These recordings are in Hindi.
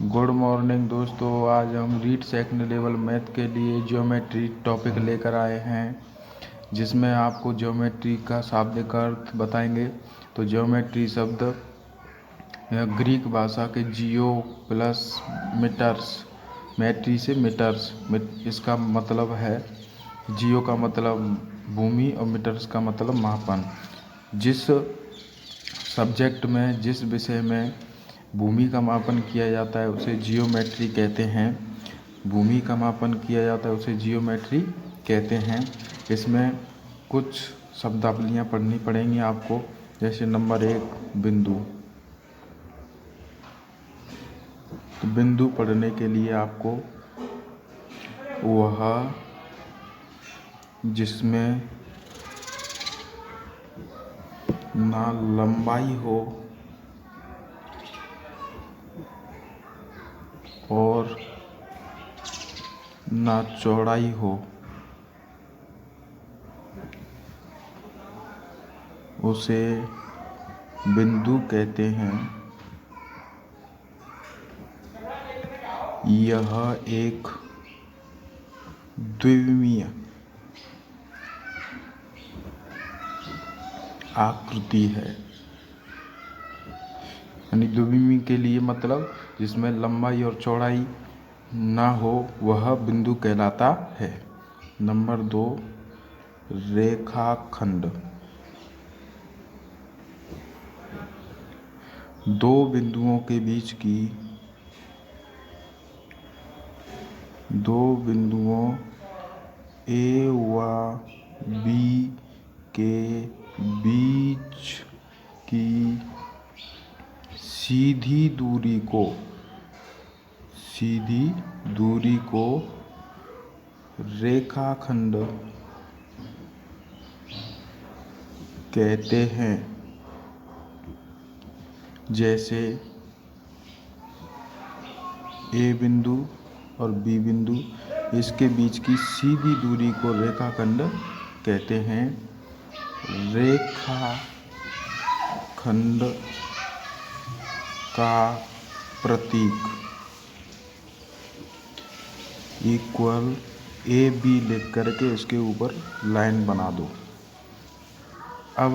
गुड मॉर्निंग दोस्तों। आज हम रीड सेकंड लेवल मैथ के लिए ज्योमेट्री टॉपिक लेकर आए हैं, जिसमें आपको ज्योमेट्री का शाब्दिक अर्थ बताएंगे। तो ज्योमेट्री शब्द ग्रीक भाषा के जियो प्लस मीटर्स, मैट्री से मीटर्स, इसका मतलब है, जियो का मतलब भूमि और मीटर्स का मतलब मापन। जिस सब्जेक्ट में, जिस विषय में भूमि का मापन किया जाता है उसे जियोमेट्री कहते हैं। भूमि का मापन किया जाता है उसे जियोमेट्री कहते हैं। इसमें कुछ शब्दावलियाँ पढ़नी पड़ेंगी आपको। जैसे नंबर 1 बिंदु। तो बिंदु पढ़ने के लिए आपको वह जिसमें ना लंबाई हो और ना चौड़ाई हो, उसे बिंदु कहते हैं। यह एक द्विविमीय आकृति है। यानी द्विविमीय के लिए मतलब जिसमें लंबाई और चौड़ाई ना हो वह बिंदु कहलाता है। नंबर 2 रेखाखंड। दो बिंदुओं ए व बी के बीच की सीधी दूरी को रेखाखंड कहते हैं। जैसे ए बिंदु और बी बिंदु, इसके बीच की सीधी दूरी को रेखाखंड कहते हैं। रेखाखंड का प्रतीक इक्वल ए बी लिख करके इसके ऊपर लाइन बना दो। अब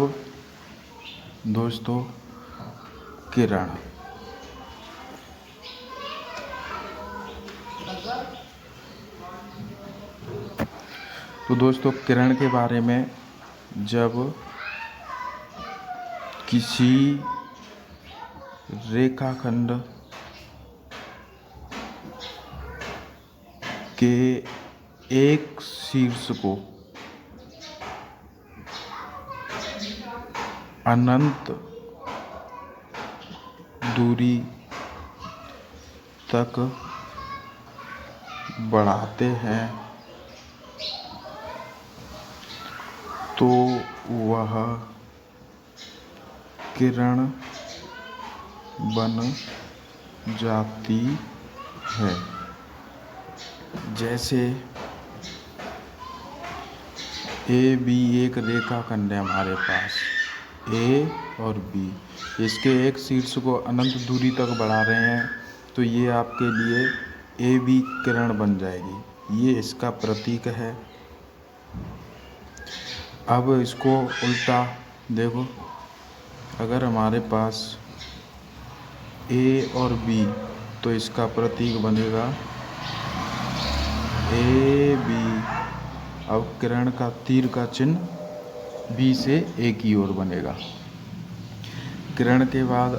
दोस्तों किरण। तो दोस्तों किरण के बारे में, जब किसी रेखाखंड के एक शीर्ष को अनंत दूरी तक बढ़ाते हैं तो वह किरण बन जाती है। जैसे ए बी एक रेखाखंड है हमारे पास, ए और बी, इसके एक शीर्ष को अनंत दूरी तक बढ़ा रहे हैं तो ये आपके लिए ए बी किरण बन जाएगी। ये इसका प्रतीक है। अब इसको उल्टा देखो, अगर हमारे पास ए और बी तो इसका प्रतीक बनेगा ए बी। अब किरण का तीर का चिन्ह बी से ए की ओर बनेगा। किरण के बाद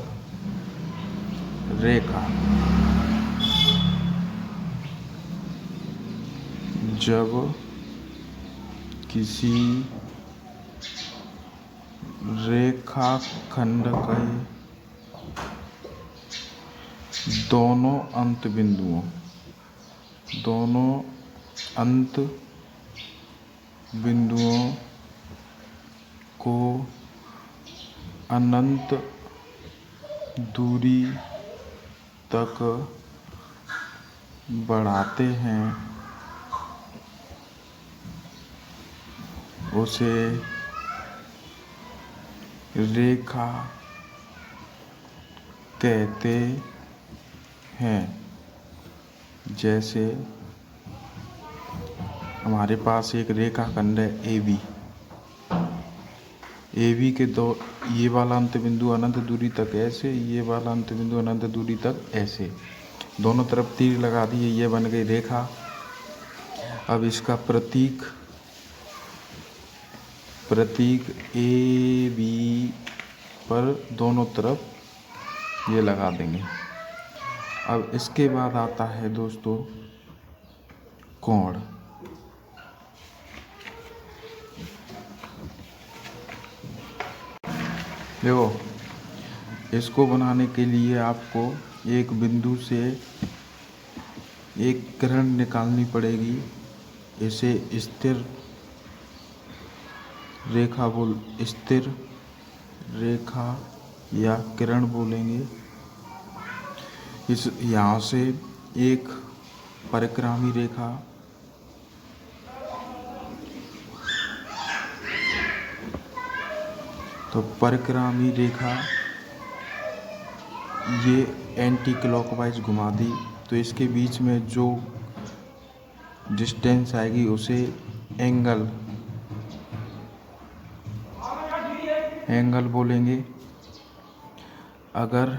रेखा। जब किसी रेखाखंड के दोनों अंत बिंदुओं को अनंत दूरी तक बढ़ाते हैं उसे रेखा कहते हैं। जैसे हमारे पास एक रेखाखंड है ए बी के दो, ये वाला अंत बिंदु अनंत दूरी तक ऐसे, ये वाला अंत बिंदु अनंत दूरी तक ऐसे, दोनों तरफ तीर लगा दिए, ये बन गई रेखा। अब इसका प्रतीक ए बी पर दोनों तरफ ये लगा देंगे। अब इसके बाद आता है दोस्तों कोण। देखो, इसको बनाने के लिए आपको एक बिंदु से एक किरण निकालनी पड़ेगी। इसे स्थिर रेखा या किरण बोलेंगे। इस यहाँ से एक परिक्रामी रेखा तो परिक्रामी रेखा ये एंटी क्लॉकवाइज घुमा दी, तो इसके बीच में जो डिस्टेंस आएगी उसे एंगल बोलेंगे। अगर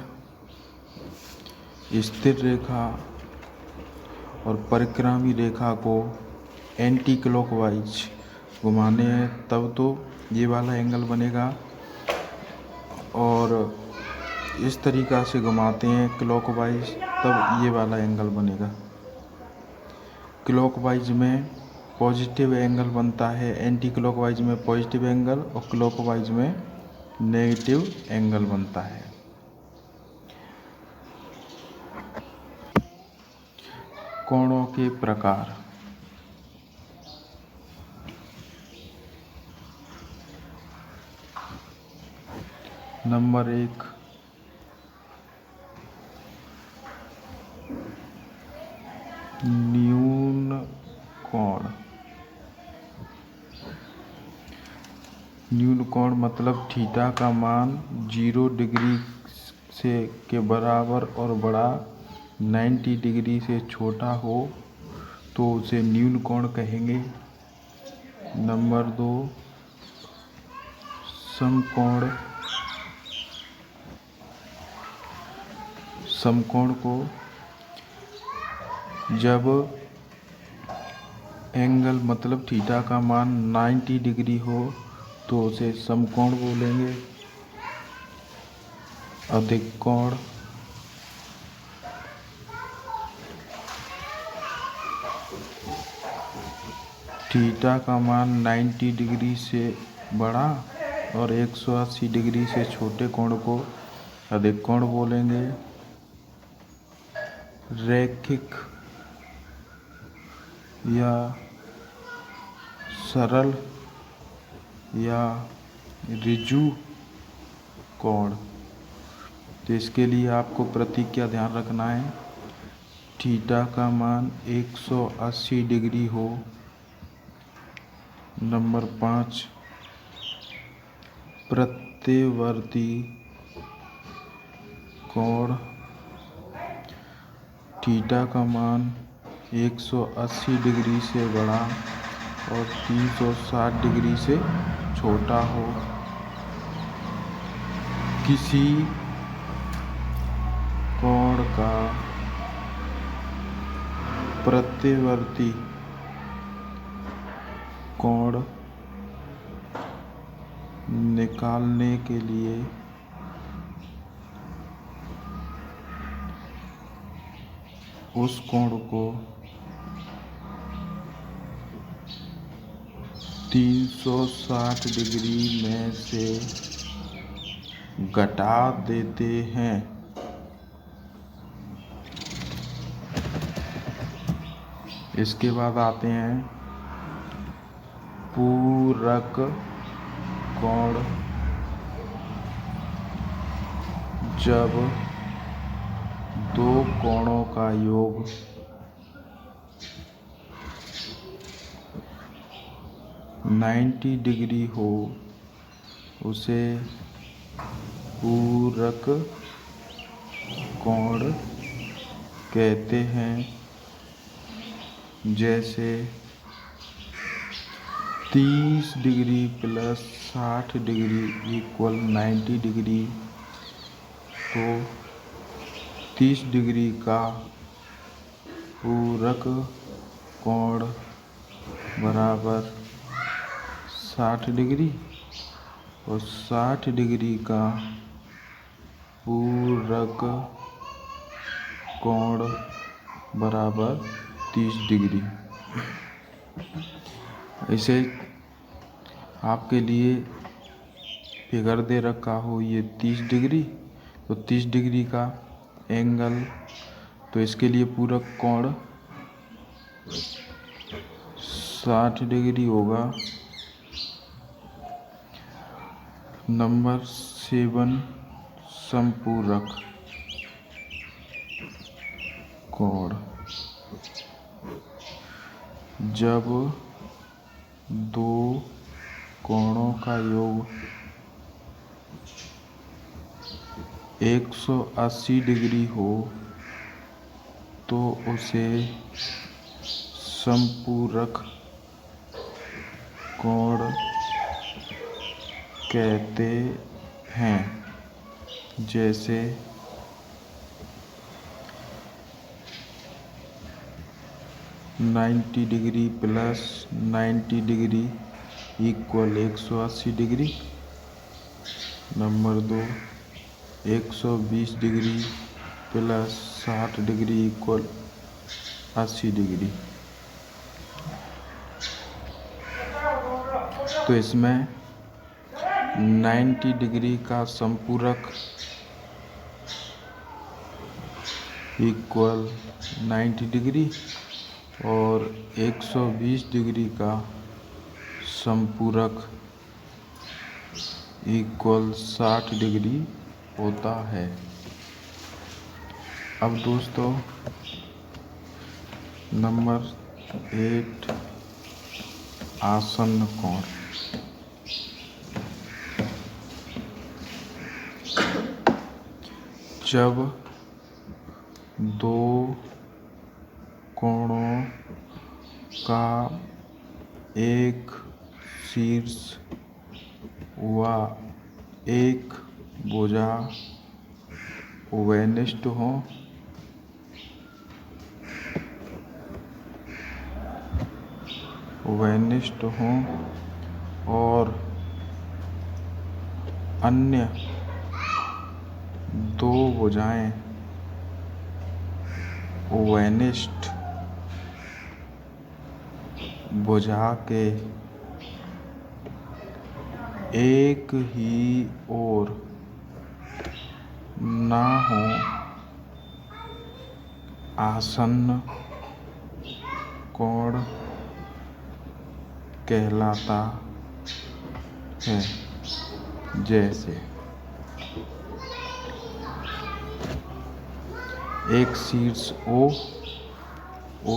स्थिर रेखा और परिक्रामी रेखा को एंटी क्लॉकवाइज घुमाने हैं तब तो ये वाला एंगल बनेगा, और इस तरीक़ा से घुमाते हैं क्लॉकवाइज तब ये वाला एंगल बनेगा। क्लॉकवाइज में पॉजिटिव एंगल बनता है, एंटी क्लॉकवाइज में पॉजिटिव एंगल और क्लॉकवाइज में नेगेटिव एंगल बनता है। कोणों के प्रकार। नंबर 1, न्यून कोण। न्यून कोण मतलब थीटा का मान 0 डिग्री से के बराबर और बड़ा 90 डिग्री से छोटा हो तो उसे न्यून कोण कहेंगे। नंबर 2, समकोण। समकोण को जब एंगल मतलब थीटा का मान 90 डिग्री हो तो उसे समकोण बोलेंगे। अधिक कोण। थीटा का मान 90 डिग्री से बड़ा और 180 डिग्री से छोटे कोण को अधिक कोण बोलेंगे। रैखिक या सरल या ऋजु कोण। तो इसके लिए आपको प्रतीक का ध्यान रखना है। थीटा का मान 180 डिग्री हो। नंबर 5, प्रत्यवर्ती कोण। थीटा का मान 180 डिग्री से बड़ा और 360 डिग्री से छोटा हो। किसी कोण का प्रत्यवर्ती कोण निकालने के लिए उस कोण को 360 डिग्री में से घटा देते हैं। इसके बाद आते हैं पूरक कोण। जब दो कोणों का योग 90 डिग्री हो उसे पूरक कोण कहते हैं। जैसे 30 degree plus 60 degree equal 90 degree, तो 30 डिग्री का पूरक कोण बराबर 60 डिग्री और 60 डिग्री का पूरक कोण बराबर 30 डिग्री। इसे आपके लिए फिगर दे रखा हो ये 30 डिग्री, तो 30 डिग्री का एंगल, तो इसके लिए पूरक कोण 60 डिग्री होगा। नंबर 7 संपूरक कोण। जब दो कोणों का योग 180 डिग्री हो तो उसे संपूरक कोण कहते हैं। जैसे 90 degree plus 90 degree equal 180 degree. Number 2, 120 degree plus 60 degree equal 80 degree. तो इसमें 90 डिग्री का संपूरक इक्वल 90 डिग्री और 120 डिग्री का संपूरक इक्वल 60 डिग्री होता है। अब दोस्तों नंबर 8 आसन्न कोण। जब दो कोणों का एक शीर्ष व एक भुजा उभयनिष्ठ हो और अन्य दो भुजाएं उभयनिष्ठ भुजा के एक ही ओर ना हो, आसन्न कोण कहलाता है। जैसे एक शीर्ष ओ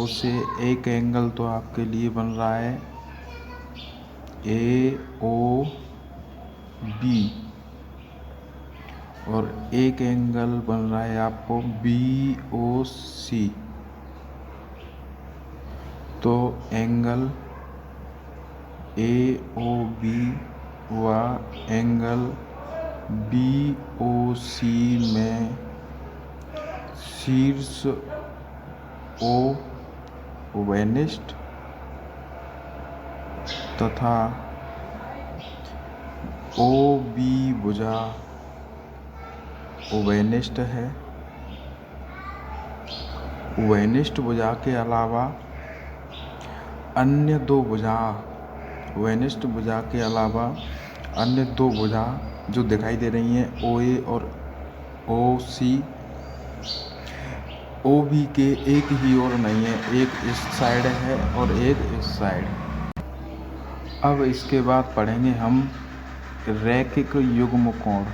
से एक एंगल तो आपके लिए बन रहा है AOB और एक एंगल बन रहा है आपको BOC। तो एंगल AOB व एंगल BOC में शीर्ष O उभयनिष्ठ तथा OB भुजा उभयनिष्ठ है। उभयनिष्ठ भुजा के अलावा अन्य दो भुजा उभयनिष्ठ भुजा के अलावा अन्य दो भुजा जो दिखाई दे रही हैं OA और OC OB के एक ही ओर नहीं है, एक इस साइड है और एक इस साइड। अब इसके बाद पढ़ेंगे हम रैखिक युग्म कोण।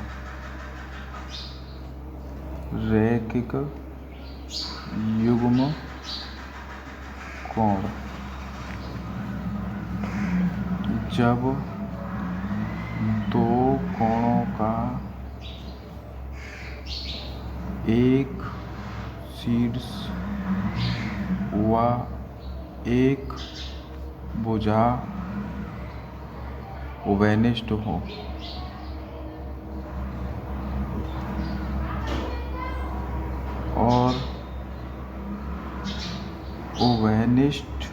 रैखिक युग्म कोण। जब दो कोणों का एक शीर्ष व एक भुजा उभयनिष्ठ हो। और उभयनिष्ठ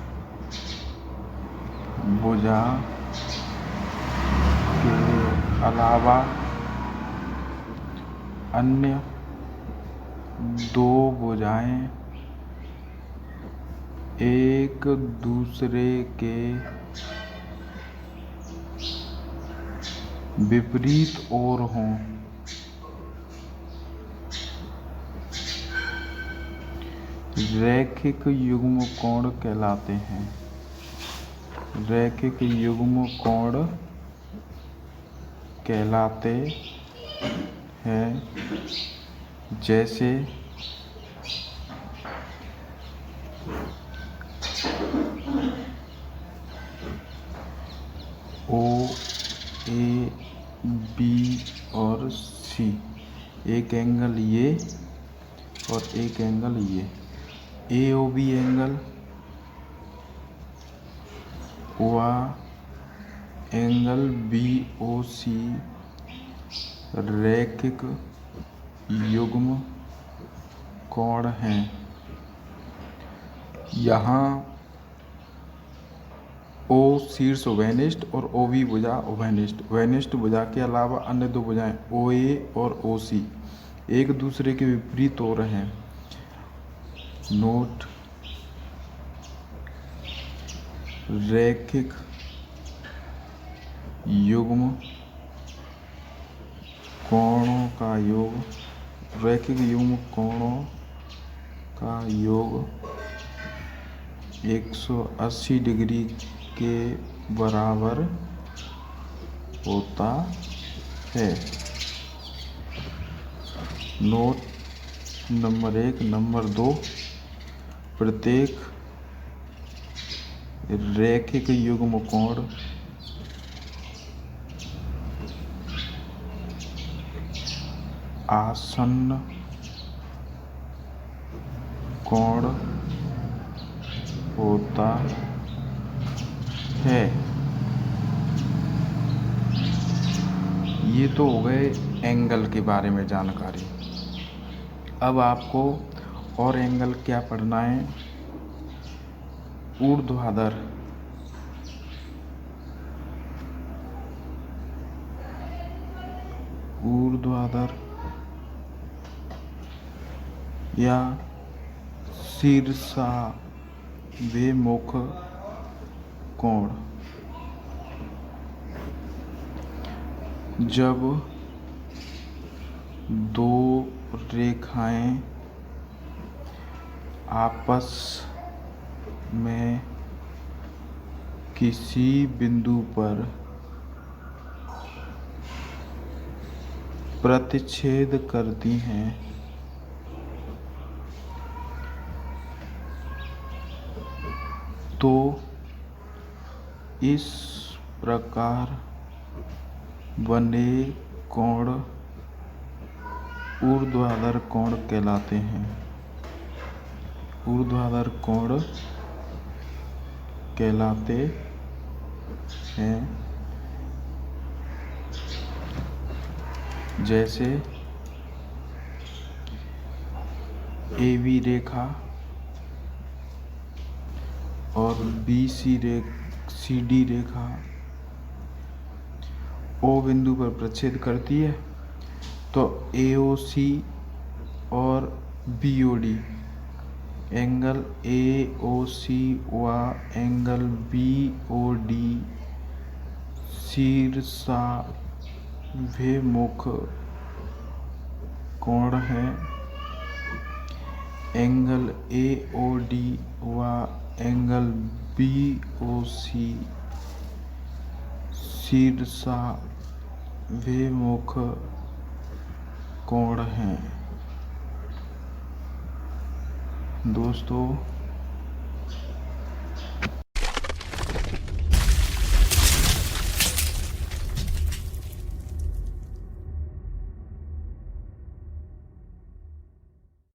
भुजा के अलावा अन्य दो भुजाएं एक दूसरे के विपरीत ओर हों। रैखिक युग्म कोण कहलाते हैं। रैखिक युग्म कोण कहलाते हैं। जैसे ओ, ए, बी और सी, एक एंगल ये और एक एंगल ये। ए ओ बी एंगल व एंगल बी ओ सी रैखिक युग्म कोण हैं। यहाँ ओ शीर्ष उभयनिष्ठ और ओ बी भुजा उभयनिष्ठ। उभयनिष्ठ भुजा के अलावा अन्य दो भुजाएं ओ ए और ओ सी एक दूसरे के विपरीत हो रहे हैं। नोट: रैखिक युग्म कोणों का योग। रैखिक युग्म कोणों का योग 180 डिग्री के बराबर होता है। Note number 1। नंबर 2, प्रत्येक रैखिक युग्म कोण आसन्न कोण होता है। ये तो हो गए एंगल के बारे में जानकारी। अब आपको और एंगल क्या पढ़ना है? ऊर्ध्वाधर। ऊर्ध्वाधर या शीर्षाभिमुख कोण। जब दो रेखाएं आपस में किसी बिंदु पर प्रतिच्छेद करती हैं तो इस प्रकार बने कोण ऊर्ध्वाधर कोण कहलाते हैं। ऊर्ध्वाधर कोण कहलाते हैं। जैसे ए बी रेखा और बी सी डी रेखा ओ बिंदु पर प्रतिच्छेद करती है तो ए ओ सी और B O D angle A O C व एंगल बी ओ डी शीर्षाभिमुख कोण है। एंगल ए ओ डी व एंगल बी ओ सी शीर्षाभिमुख कोण हैं। दोस्तों,